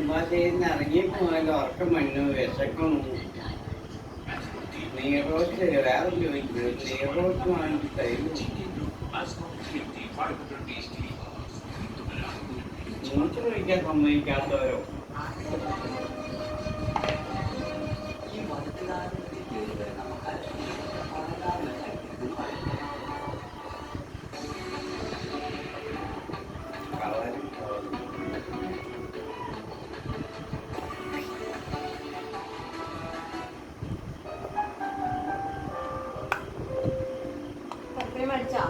നെടുമ്പാശ്ശേരിന്ന് ഇറങ്ങിപ്പോയാലും ഉറക്കം മണ്ണു വിശക്കണം. നെയ്റോസ്റ്റ് വേറെ ചോദിക്കുന്നത് നെയ്റോസ്റ്റ് വാങ്ങി തരും. 100 രൂപയ്ക്കാൻ സമ്മതിക്കാത്തവരോ? മേടിച്ചാ